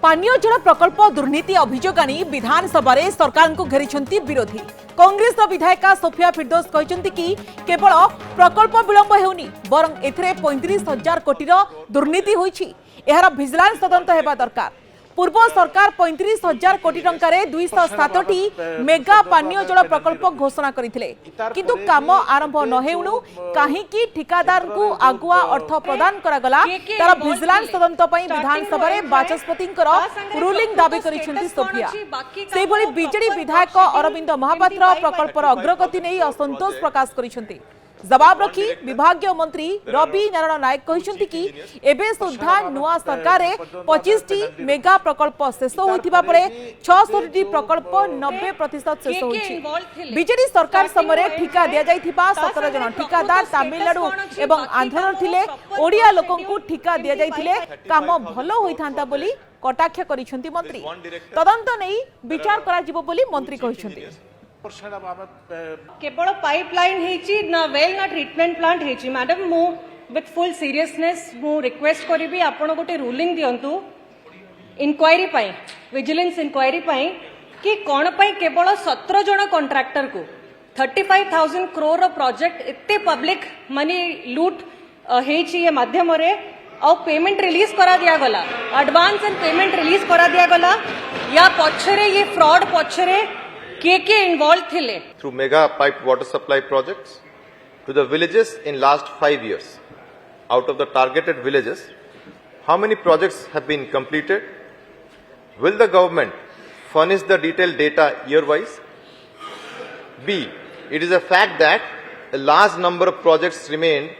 पानीय जल प्रकल्प दुर्नीति अभियोग आनी विधानसभा सरकार को घेरी विरोधी। कांग्रेस विधायिका सोफिया फिरदौस कहते कि केवल प्रकल्प विलंब होनी बरं एथिरे 35,000 कोटी दुर्नीति होईछि। एहार भिजिलेंस तदंत हेबा दरकार। पूर्व सरकार 35,000 कोटी टंकार 207टी मेगा पानीय जल प्रकल्प घोषणा करथिले, किंतु काम आरंभ न हेउनु काहेकि ठिकादार को आगुआ अर्थ प्रदान करागला तार भिजिलेंस तदंत पई विधानसभा रे बाचस्पतिंकर रूलिंग दाबी करिसेंती सोफिया। सेहि भली बीजेडी विधायक अरविंद महापात्र प्रकल्पर अग्रगति नै असंतोष प्रकाश करिसेंती। जवाब रखी विभागीय मंत्री रवि नारायण नायक कहते कि एबे सुधा नुआ सरकार 25टी मेगा प्रकल्प शेष होइथिबा परे 66टी प्रकल्प 90% शेष होइछि। बीजेडी सरकार समय ठिका दिया जाइथिबा 17 जन ठिकादार तमिलनाडु एवं आंध्र थिले। ओडिया लोकंकु ठिका दिया जाइथिले काम भलो होइथांता बोली कटाक्ष करिसेंती मंत्री। तदंत नै विचार करा जिवो बोली मंत्री कहिसेंती। केवल पाइपलाइन ना वेल ना ट्रीटमेंट प्लांट है। मैडम मु विथ फुल सीरियसनेस मु रिक्वेस्ट करी आपण गोटे रूलिंग दिंतु इंक्वायरी पाई विजिलेंस इंक्वायरी पाई कि कौन पाई केवल 17 जन कॉन्ट्रैक्टर को 35,000 करोड़ प्रोजेक्ट एते पब्लिक मनी लूट है माध्यम रे और पेमेंट रिलीज करा दिया गला, एडवांस एंड पेमेंट रिलीज करा दिया गला या पछरे ये फ्रॉड पछरे के इन्वॉल्व थिले through mega pipe water supply projects to the villages in last 5 years. Out of the targeted villages, how many projects have been completed? Will the government furnish the detailed data year-wise? B. It is a fact that a large number of projects remain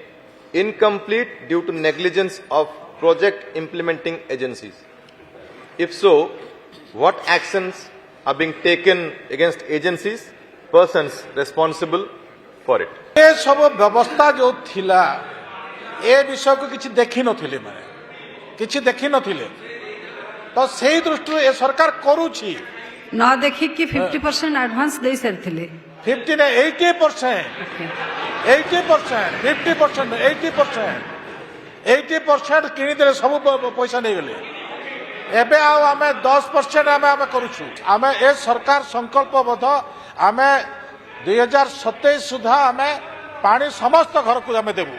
incomplete due to negligence of project implementing agencies. If so, what actions are being taken against agencies, persons responsible for it? ये सब व्यवस्था जो थिला ए विषय को किछि देखि नथिले माने किछि देखि नथिले तो सेही दृष्टि ए सरकार करूछि न देखि कि 50% एडवांस दे सरथिले 50 ने 80% 80% किनि देले सब पैसा नै गेले। एबे आमे 10% आमे करूछु। आमे ए सरकार संकल्पबद्ध आमे 2027 सुधा आमे पानी समस्त घर को आमे देबु।